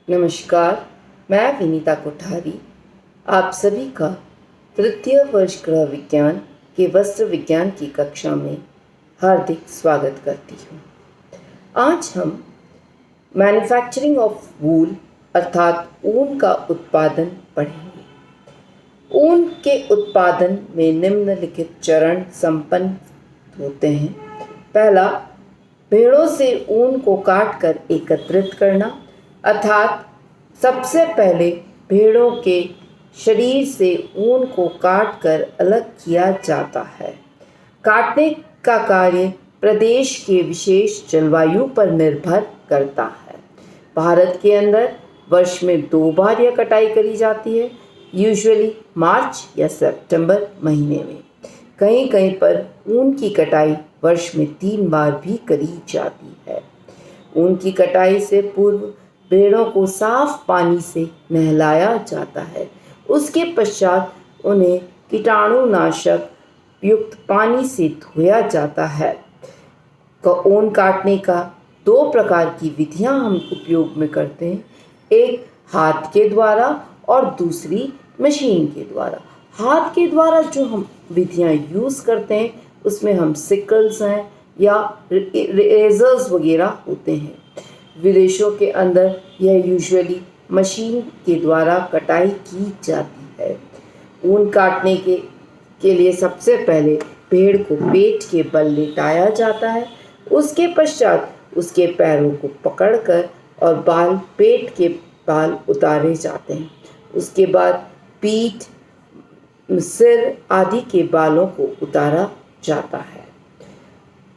नमस्कार, मैं विनीता कोठारी आप सभी का तृतीय वर्ष गृह विज्ञान के वस्त्र विज्ञान की कक्षा में हार्दिक स्वागत करती हूँ। आज हम मैन्युफैक्चरिंग ऑफ वूल अर्थात ऊन का उत्पादन पढ़ेंगे। ऊन के उत्पादन में निम्नलिखित चरण संपन्न होते हैं। पहला, भेड़ों से ऊन को काटकर एकत्रित करना, अर्थात सबसे पहले भेड़ों के शरीर से ऊन को काटकर अलग किया जाता है। काटने का कार्य प्रदेश के विशेष जलवायु पर निर्भर करता है। भारत के अंदर वर्ष में 2 बार यह कटाई करी जाती है, यूजुअली मार्च या सितंबर महीने में। कहीं कहीं पर ऊन की कटाई वर्ष में 3 बार भी करी जाती है। ऊन की कटाई से पूर्व भेड़ों को साफ पानी से नहलाया जाता है। उसके पश्चात उन्हें कीटाणुनाशक युक्त पानी से धोया जाता है। ऊन काटने का 2 प्रकार की विधियां हम उपयोग में करते हैं, एक हाथ के द्वारा और दूसरी मशीन के द्वारा। हाथ के द्वारा जो हम विधियां यूज़ करते हैं उसमें हम सिकल्स हैं या रेजर्स वगैरह होते हैं। विदेशों के अंदर यह यूजुअली मशीन के द्वारा कटाई की जाती है। ऊन काटने के लिए सबसे पहले भेड़ को पेट के बल लेटाया जाता है। उसके पश्चात उसके पैरों को पकड़कर और पेट के बाल उतारे जाते हैं। उसके बाद पीठ, सिर आदि के बालों को उतारा जाता है।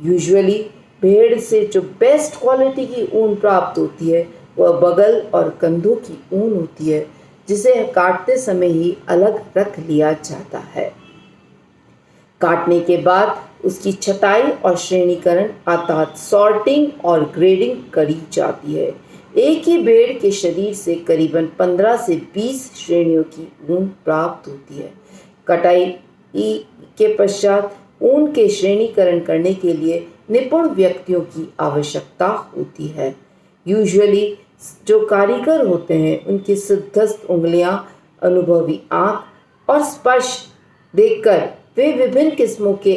यूजुअली भेड़ से जो बेस्ट क्वालिटी की ऊन प्राप्त होती है वह बगल और कंधों की ऊन होती है, जिसे काटते समय ही अलग रख लिया जाता है। काटने के बाद उसकी छटाई और श्रेणीकरण अर्थात सॉर्टिंग और ग्रेडिंग करी जाती है। एक ही भेड़ के शरीर से करीबन 15 से 20 श्रेणियों की ऊन प्राप्त होती है। कटाई के पश्चात ऊन के श्रेणीकरण करने के लिए निपुण व्यक्तियों की आवश्यकता होती है। यूजुअली जो कारीगर होते हैं उनकी सिद्धस्त उंगलियां, अनुभवी आँख और स्पर्श देखकर वे विभिन्न किस्मों के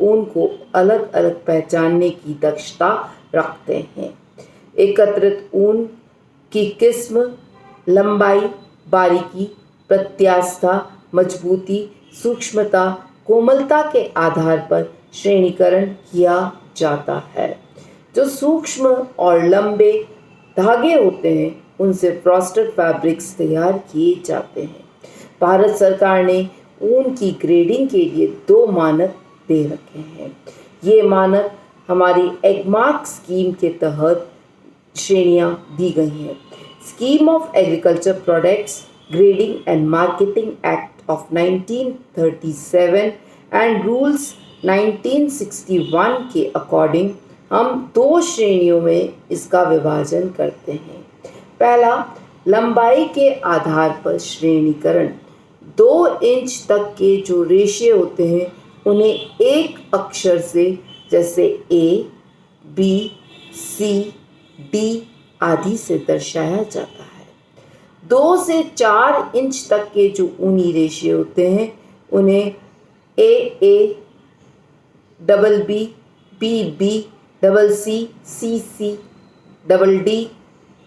ऊन को अलग अलग पहचानने की दक्षता रखते हैं। एकत्रित ऊन की किस्म, लंबाई, बारीकी, प्रत्यास्थता, मजबूती, सूक्ष्मता, कोमलता के आधार पर श्रेणीकरण किया जाता है। जो सूक्ष्म और लंबे धागे होते हैं उनसे फ्रॉस्टेड फैब्रिक्स तैयार किए जाते हैं। भारत सरकार ने ऊन की ग्रेडिंग के लिए 2 मानक दे रखे हैं। ये मानक हमारी एगमार्क स्कीम के तहत श्रेणियां दी गई हैं। Scheme of agriculture products grading and marketing act of 1937 and rules 1961 के अकॉर्डिंग हम 2 श्रेणियों में इसका विभाजन करते हैं। पहला, लंबाई के आधार पर श्रेणीकरण। 2 इंच तक के जो रेशे होते हैं उन्हें एक अक्षर से जैसे A, B, C, D आदि से दर्शाया जाता है। 2 से 4 इंच तक के जो ऊनी रेशे होते हैं उन्हें AA, BB, BB, CC, CC, DD,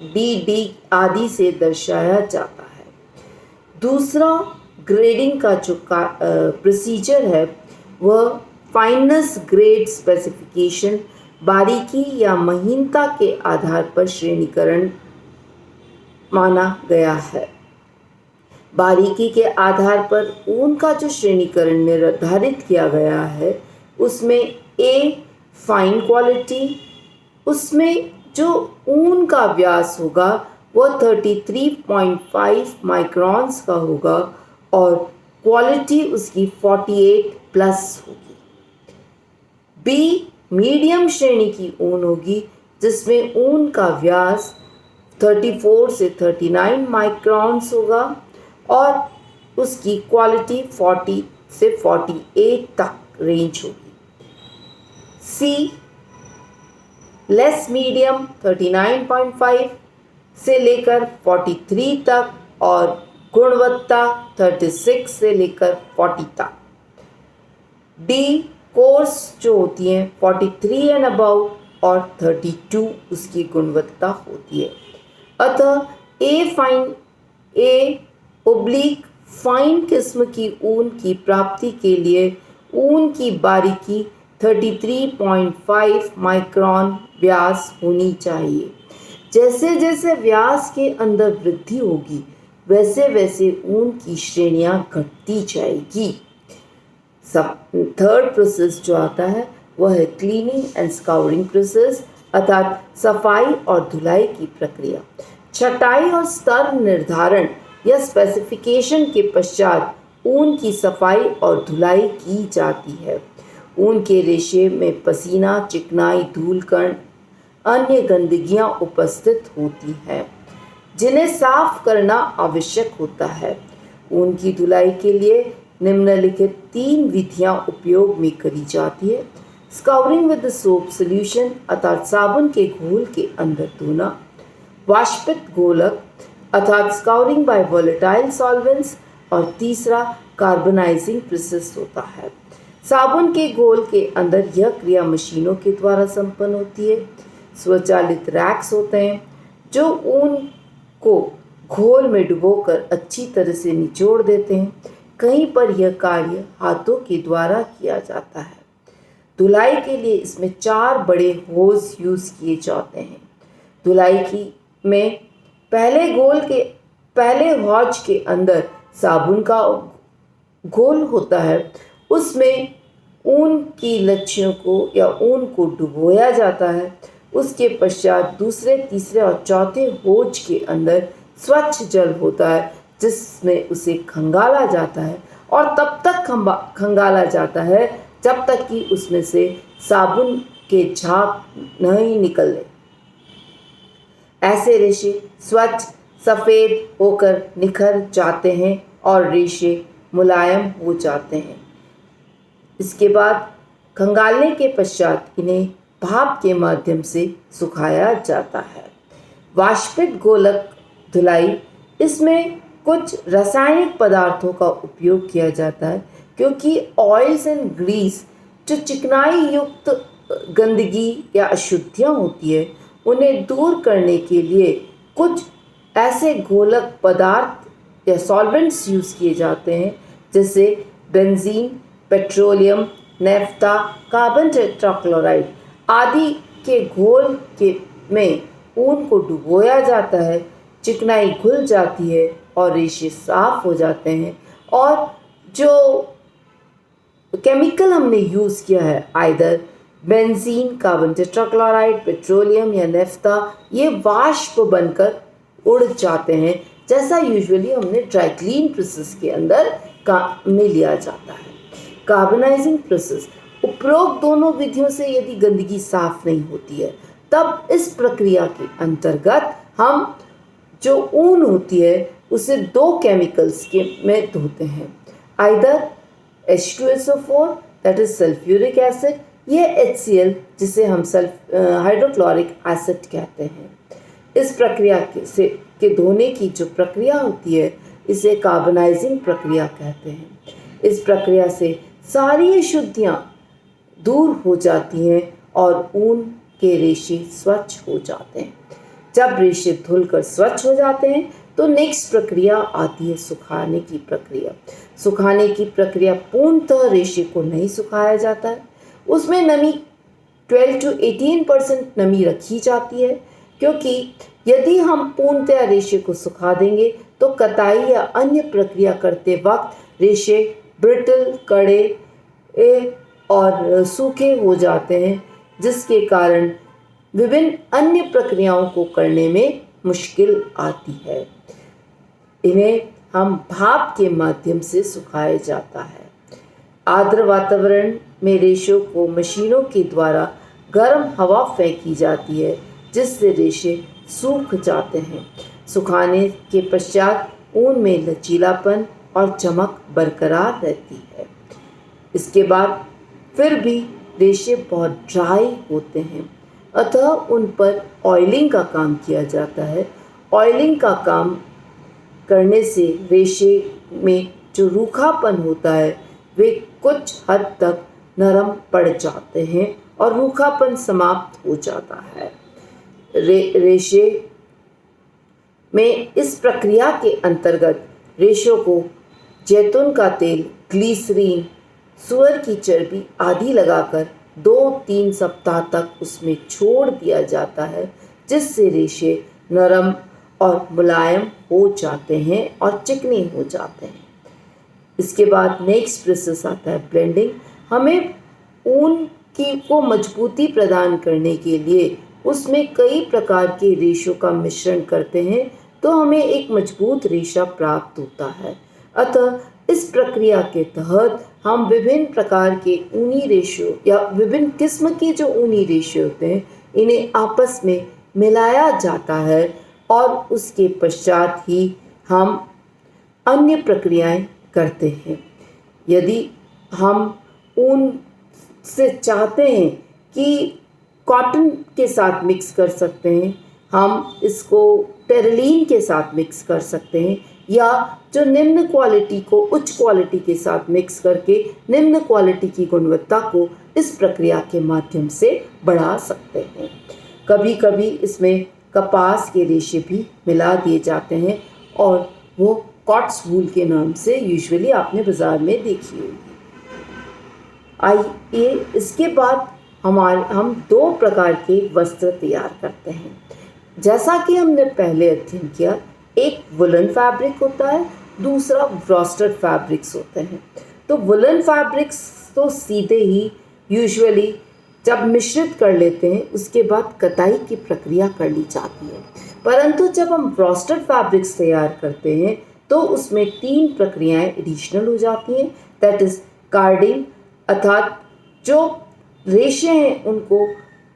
DD आदि से दर्शाया जाता है। दूसरा ग्रेडिंग का जो प्रोसीजर है वह फाइनेस ग्रेड स्पेसिफिकेशन, बारीकी या महीनता के आधार पर श्रेणीकरण माना गया है। बारीकी के आधार पर ऊन का जो श्रेणीकरण निर्धारित किया गया है उसमें A फाइन क्वालिटी, उसमें जो ऊन का व्यास होगा वह 33.5 माइक्रॉन्स का होगा और क्वालिटी उसकी 48 प्लस होगी। B मीडियम श्रेणी की ऊन होगी जिसमें ऊन का व्यास 34 से 39 माइक्रॉन्स होगा और उसकी क्वालिटी 40 से 48 तक रेंज होगी। C लेस मीडियम 39.5 से लेकर 43 तक और गुणवत्ता 36 से लेकर 40 तक। डी कोर्स जो होती हैं 43 एंड अबव और 32 उसकी गुणवत्ता होती है। अतः ए ओब्लिक फाइन किस्म की ऊन की प्राप्ति के लिए ऊन की बारीकी 33.5 माइक्रोन व्यास होनी चाहिए। जैसे जैसे व्यास के अंदर वृद्धि होगी वैसे वैसे ऊन की श्रेणियां घटती जाएगी। थर्ड प्रोसेस जो आता है वह है क्लीनिंग एंड स्काउरिंग प्रोसेस, अर्थात सफाई और धुलाई की प्रक्रिया। छटाई और स्तर निर्धारण या स्पेसिफिकेशन के पश्चात ऊन की सफाई और धुलाई की जाती है। ऊन के रेशे में पसीना, चिकनाई, धूल कण, अन्य गंदगियां उपस्थित होती हैं जिन्हें साफ करना आवश्यक होता है। ऊन की धुलाई के लिए निम्नलिखित 3 विधियां उपयोग में करी जाती है। स्काउरिंग विद सोप सोल्यूशन, अर्थात साबुन के घोल के अंदर धोना। वाष्पित घोलक, अर्थात स्काउरिंग बाय वोलेटाइल सॉल्वेंट्स। और तीसरा कार्बनाइजिंग प्रोसेस होता है। साबुन के घोल के अंदर यह क्रिया मशीनों के द्वारा संपन्न होती है। स्वचालित रैक्स होते हैं जो ऊन को घोल में डुबोकर अच्छी तरह से निचोड़ देते हैं। कहीं पर यह कार्य हाथों के द्वारा किया जाता है। धुलाई के लिए इसमें 4 बड़े होज यूज किए जाते हैं। धुलाई की में पहले हौज के अंदर साबुन का घोल होता है, उसमें ऊन की लच्छियों को या ऊन को डुबोया जाता है। उसके पश्चात दूसरे, तीसरे और चौथे होज के अंदर स्वच्छ जल होता है जिसमें उसे खंगाला जाता है और तब तक खंगाला जाता है जब तक कि उसमें से साबुन के झाग नहीं निकले। ऐसे रेशे स्वच्छ सफ़ेद होकर निखर जाते हैं और रेशे मुलायम हो जाते हैं। इसके बाद खंगालने के पश्चात इन्हें भाप के माध्यम से सुखाया जाता है। वाष्पित घोलक धुलाई, इसमें कुछ रासायनिक पदार्थों का उपयोग किया जाता है क्योंकि ऑयल्स एंड ग्रीस जो चिकनाई युक्त गंदगी या अशुद्धियाँ होती है उन्हें दूर करने के लिए कुछ ऐसे घोलक पदार्थ या सॉल्वेंट्स यूज़ किए जाते हैं जैसे benzene, petroleum, naphtha, carbon tetrachloride आदि के घोल में ऊन को डुबोया जाता है। चिकनाई घुल जाती है और रेशे साफ हो जाते हैं और जो केमिकल हमने यूज़ किया है either benzene, carbon tetrachloride, petroleum या नेफ्था, ये वाष्प बनकर उड़ जाते हैं जैसा यूजुअली हमने ड्राई क्लीन प्रोसेस के अंदर में लिया जाता है। कार्बनाइजिंग प्रोसेस, उपरोक्त दोनों विधियों से यदि गंदगी साफ नहीं होती है तब इस प्रक्रिया के अंतर्गत हम जो ऊन होती है उसे 2 केमिकल्स के में धोते हैं, either H2SO4 that is sulphuric acid, ये HCl जिसे हम हाइड्रोक्लोरिक एसिड कहते हैं। इस प्रक्रिया के धोने की जो प्रक्रिया होती है इसे कार्बनाइजिंग प्रक्रिया कहते हैं। इस प्रक्रिया से सारी अशुद्धियाँ दूर हो जाती हैं और ऊन के रेशे स्वच्छ हो जाते हैं। जब रेशे धुलकर स्वच्छ हो जाते हैं तो नेक्स्ट प्रक्रिया आती है सुखाने की प्रक्रिया। सुखाने की प्रक्रिया पूर्णतः रेशे को नहीं सुखाया जाता है, उसमें नमी 12 to 18% नमी रखी जाती है क्योंकि यदि हम पूर्णतः रेशे को सुखा देंगे तो कताई या अन्य प्रक्रिया करते वक्त रेशे ब्रिटल, कड़े और सूखे हो जाते हैं जिसके कारण विभिन्न अन्य प्रक्रियाओं को करने में मुश्किल आती है। इन्हें हम भाप के माध्यम से सुखाया जाता है। आर्द्र वातावरण में रेशों को मशीनों के द्वारा गर्म हवा फेंकी जाती है जिससे रेशे सूख जाते हैं। सुखाने के पश्चात ऊन में लचीलापन और चमक बरकरार रहती है। इसके बाद फिर भी रेशे बहुत ड्राई होते हैं, अतः उन पर ऑयलिंग का काम किया जाता है ऑयलिंग का काम करने से रेशे में जो रूखापन होता है वे कुछ हद तक नरम पड़ जाते हैं और रूखापन समाप्त हो जाता है। रेशे में इस प्रक्रिया के अंतर्गत रेशों को जैतून का तेल, ग्लिसरीन, सुअर की चर्बी आदि लगाकर 2-3 सप्ताह तक उसमें छोड़ दिया जाता है, जिससे रेशे नरम और मुलायम हो जाते हैं और चिकने हो जाते हैं। इसके बाद नेक्स्ट प्रोसेस आता है ब्लेंडिंग। हमें ऊन को मजबूती प्रदान करने के लिए उसमें कई प्रकार के रेशों का मिश्रण करते हैं तो हमें एक मजबूत रेशा प्राप्त होता है। अतः इस प्रक्रिया के तहत हम विभिन्न प्रकार के ऊनी रेशों या विभिन्न किस्म के जो ऊनी रेशे होते हैं इन्हें आपस में मिलाया जाता है और उसके पश्चात ही हम अन्य प्रक्रियाएं करते हैं। यदि हम ऊन से चाहते हैं कि कॉटन के साथ मिक्स कर सकते हैं, हम इसको टेरिलीन के साथ मिक्स कर सकते हैं या जो निम्न क्वालिटी को उच्च क्वालिटी के साथ मिक्स करके निम्न क्वालिटी की गुणवत्ता को इस प्रक्रिया के माध्यम से बढ़ा सकते हैं। कभी कभी इसमें कपास के रेशे भी मिला दिए जाते हैं और वो कॉट्स वूल के नाम से यूजुअली आपने बाज़ार में देखी होगी। आइए इसके बाद हम 2 प्रकार के वस्त्र तैयार करते हैं। जैसा कि हमने पहले अध्ययन किया, एक वुलन फैब्रिक होता है, दूसरा वॉर्स्टेड फैब्रिक्स होते हैं। तो वुलन फैब्रिक्स तो सीधे ही यूजुअली जब मिश्रित कर लेते हैं उसके बाद कताई की प्रक्रिया कर ली जाती है, परंतु जब हम वॉर्स्टेड फैब्रिक्स तैयार करते हैं तो उसमें 3 प्रक्रियाएं एडिशनल हो जाती हैं। दैट इज़ कार्डिंग, अर्थात जो रेशे हैं उनको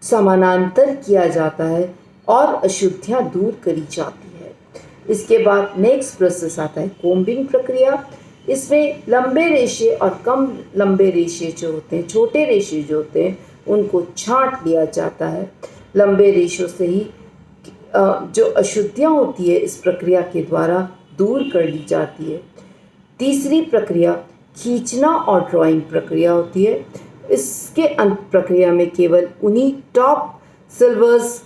समानांतर किया जाता है और अशुद्धियाँ दूर करी जाती है। इसके बाद नेक्स्ट प्रोसेस आता है कोम्बिंग प्रक्रिया। इसमें लंबे रेशे और कम लंबे रेशे जो होते हैं, छोटे रेशे जो होते हैं, उनको छांट लिया जाता है। लंबे रेशों से ही जो अशुद्धियाँ होती है इस प्रक्रिया के द्वारा दूर कर ली जाती है। तीसरी प्रक्रिया खींचना और ड्राइंग प्रक्रिया होती है। इसके अंत प्रक्रिया में केवल उन्हीं टॉप सिल्वर्स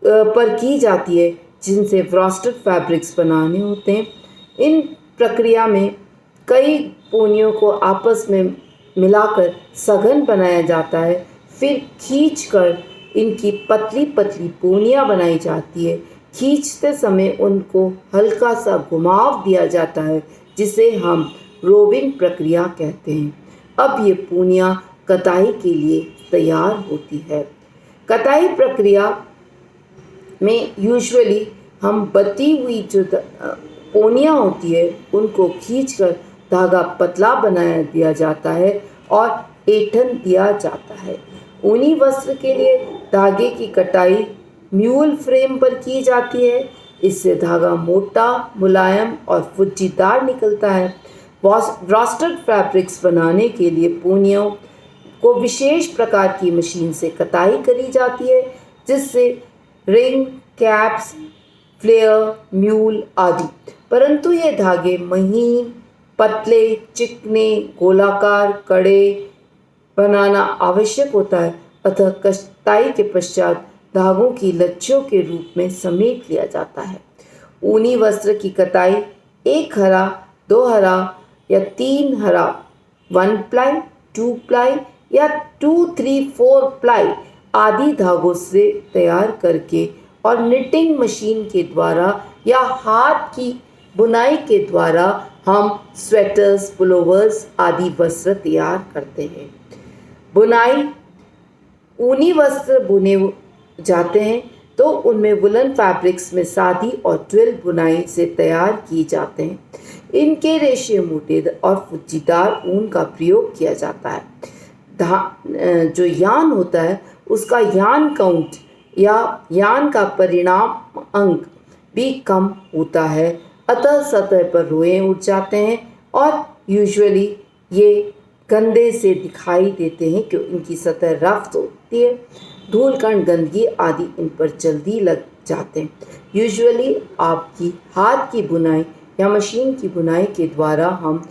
पर की जाती है जिनसे वॉर्स्टेड फैब्रिक्स बनाने होते हैं। इन प्रक्रिया में कई पोनियों को आपस में मिलाकर सघन बनाया जाता है, फिर खींचकर इनकी पतली पतली पोनियाँ बनाई जाती है। खींचते समय उनको हल्का सा घुमाव दिया जाता है जिसे हम रोविंग प्रक्रिया कहते हैं। अब ये पोनियाँ कताई के लिए तैयार होती है। कताई प्रक्रिया में यूजुअली हम बती हुई जो पोनियाँ होती है उनको खींचकर धागा पतला बनाया दिया जाता है और ऐंठन दिया जाता है। ऊनी वस्त्र के लिए धागे की कटाई म्यूल फ्रेम पर की जाती है। इससे धागा मोटा, मुलायम और फुज्जीदार निकलता है। वॉर्स्टेड फैब्रिक्स बनाने के लिए पोनियों को विशेष प्रकार की मशीन से कताई करी जाती है, जिससे रिंग, कैप्स, फ्लेयर, म्यूल आदि। परंतु ये धागे महीन, पतले, चिकने, गोलाकार, कड़े बनाना आवश्यक होता है। अतः कताई के पश्चात धागों की लच्छियों के रूप में समेट लिया जाता है। ऊनी वस्त्र की कताई 1 हरा, 2 हरा या 3 हरा, 1 प्लाई, 2 प्लाई या 2, 3, 4 प्लाई आदि धागों से तैयार करके और निटिंग मशीन के द्वारा या हाथ की बुनाई के द्वारा हम स्वेटर्स, पुलोवर्स आदि वस्त्र तैयार करते हैं। बुनाई ऊनी वस्त्र बुने जाते हैं तो उनमें वुलन फैब्रिक्स में सादी और ट्विल बुनाई से तैयार किए जाते हैं। इनके रेशे मोटे और फुज्जीदार ऊन का प्रयोग किया जाता है। जो यान होता है उसका यान काउंट या यान का परिणाम अंक भी कम होता है, अतः सतह पर रोए उठ जाते हैं और यूजुअली ये गंदे से दिखाई देते हैं क्योंकि इनकी सतह रफ होती है। धूल कण, गंदगी आदि इन पर जल्दी लग जाते हैं। यूजुअली आपकी हाथ की बुनाई या मशीन की बुनाई के द्वारा हम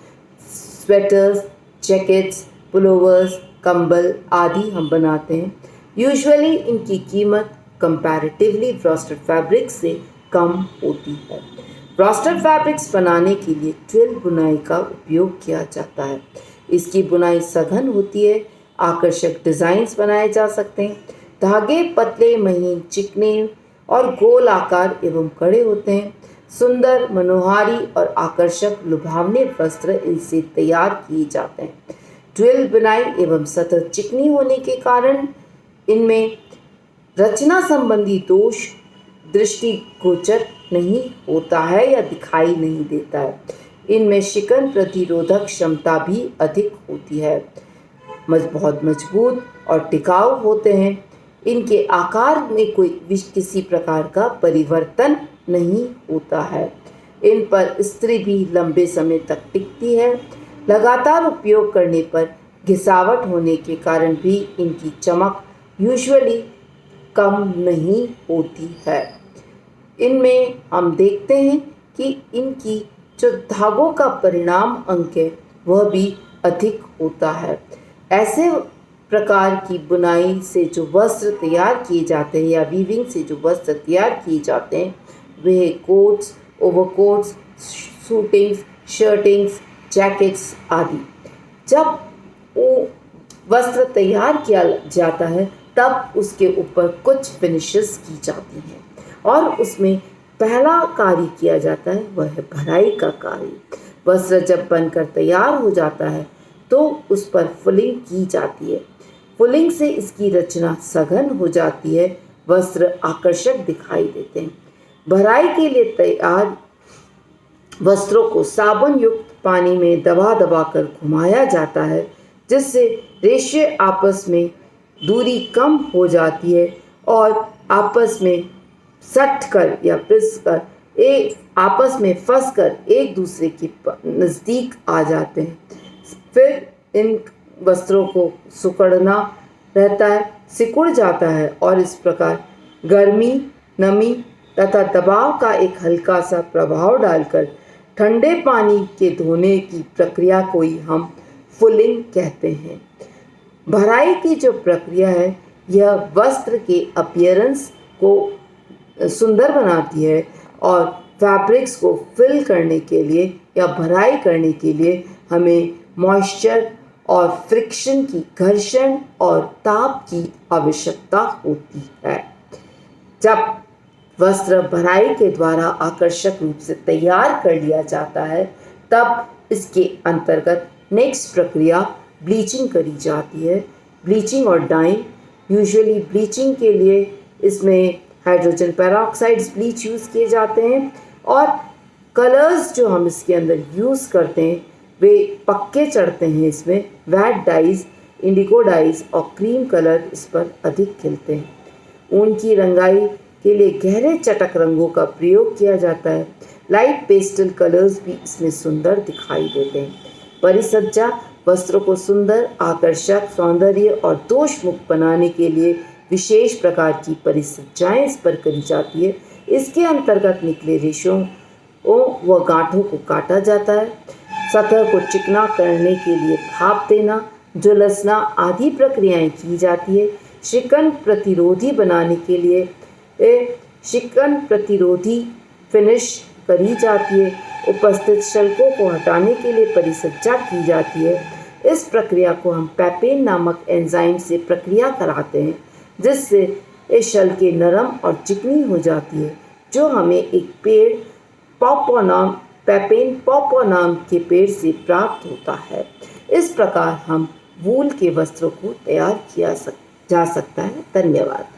स्वेटर्स, जैकेट्स, पुलोवर्स, कंबल आदि हम बनाते हैं। यूजुअली इनकी कीमत कंपैरेटिवली ब्रॉस्टेड फैब्रिक से कम होती है। ब्रॉस्टेड फैब्रिक्स बनाने के लिए ट्विल बुनाई का उपयोग किया जाता है। इसकी बुनाई सघन होती है, आकर्षक डिज़ाइंस बनाए जा सकते हैं। धागे पतले, महीन, चिकने और गोल आकार एवं कड़े होते हैं। सुंदर, मनोहारी और आकर्षक लुभावने वस्त्र इनसे तैयार किए जाते हैं। ट्विल बुनाई एवं सतह चिकनी होने के कारण इनमें रचना संबंधी दोष दृष्टिगोचर नहीं होता है या दिखाई नहीं देता है। इनमें शिकन प्रतिरोधक क्षमता भी अधिक होती है, बहुत मजबूत और टिकाऊ होते हैं। इनके आकार में किसी प्रकार का परिवर्तन नहीं होता है। इन पर इस्त्री भी लंबे समय तक टिकती है। लगातार उपयोग करने पर घिसावट होने के कारण भी इनकी चमक यूजुअली कम नहीं होती है। इनमें हम देखते हैं कि इनकी जो धागों का परिणाम अंक है वह भी अधिक होता है। ऐसे प्रकार की बुनाई से जो वस्त्र तैयार किए जाते हैं या वीविंग से जो वस्त्र तैयार किए जाते हैं वे coats, overcoats, suitings, shirtings, jackets आदि। जब वो वस्त्र तैयार किया जाता है तब उसके ऊपर कुछ फिनिशेस की जाती हैं और उसमें पहला कार्य किया जाता है वह है भराई का कार्य। वस्त्र जब बनकर तैयार हो जाता है तो उस पर फुलिंग की जाती है। फुलिंग से इसकी रचना सघन हो जाती है, वस्त्र आकर्षक दिखाई देते हैं। भराई के लिए तैयार वस्त्रों को साबुन युक्त पानी में दबा दबा कर घुमाया जाता है, जिससे रेशे आपस में दूरी कम हो जाती है और आपस में सट कर या पिस कर आपस में फंस कर एक दूसरे के नज़दीक आ जाते हैं। फिर इन वस्त्रों को सिकुड़ना रहता है, सिकुड़ जाता है और इस प्रकार गर्मी, नमी तथा दबाव का एक हल्का सा प्रभाव डालकर ठंडे पानी के धोने की प्रक्रिया को ही हम फुलिंग कहते हैं। भराई की जो प्रक्रिया है यह वस्त्र के अपीयरेंस को सुंदर बनाती है और फैब्रिक्स को फिल करने के लिए या भराई करने के लिए हमें मॉइस्चर और फ्रिक्शन की, घर्षण और ताप की आवश्यकता होती है। जब वस्त्र भराई के द्वारा आकर्षक रूप से तैयार कर लिया जाता है तब इसके अंतर्गत नेक्स्ट प्रक्रिया ब्लीचिंग करी जाती है। ब्लीचिंग और डाइंग। यूजुअली ब्लीचिंग के लिए इसमें हाइड्रोजन पेरोक्साइड्स ब्लीच यूज़ किए जाते हैं और कलर्स जो हम इसके अंदर यूज़ करते हैं वे पक्के चढ़ते हैं। इसमें वैट डाइज, इंडिगो डाइज और क्रीम कलर इस पर अधिक खिलते हैं। ऊन की रंगाई के लिए गहरे चटक रंगों का प्रयोग किया जाता है। लाइट पेस्टल कलर्स भी इसमें सुंदर दिखाई देते हैं। परिसज्जा वस्त्रों को सुंदर, आकर्षक, सौंदर्य और दोष मुक्त बनाने के लिए विशेष प्रकार की परिसज्जाएं इस पर करी जाती है। इसके अंतर्गत निकले रेशों व गांठों को काटा जाता है। सतह को चिकना करने के लिए भाप देना, झुलसना आदि प्रक्रियाएं की जाती है। शिकन प्रतिरोधी बनाने के लिए शिकन प्रतिरोधी फिनिश करी जाती है। उपस्थित शल्कों को हटाने के लिए परिसज्जा की जाती है। इस प्रक्रिया को हम पैपेन नामक एंजाइम से प्रक्रिया कराते हैं, जिससे ये शल्कें नरम और चिकनी हो जाती है, जो हमें एक पेड़ पैपेन पॉपो नाम के पेड़ से प्राप्त होता है। इस प्रकार हम वूल के वस्त्रों को तैयार किया जा सकता है। धन्यवाद।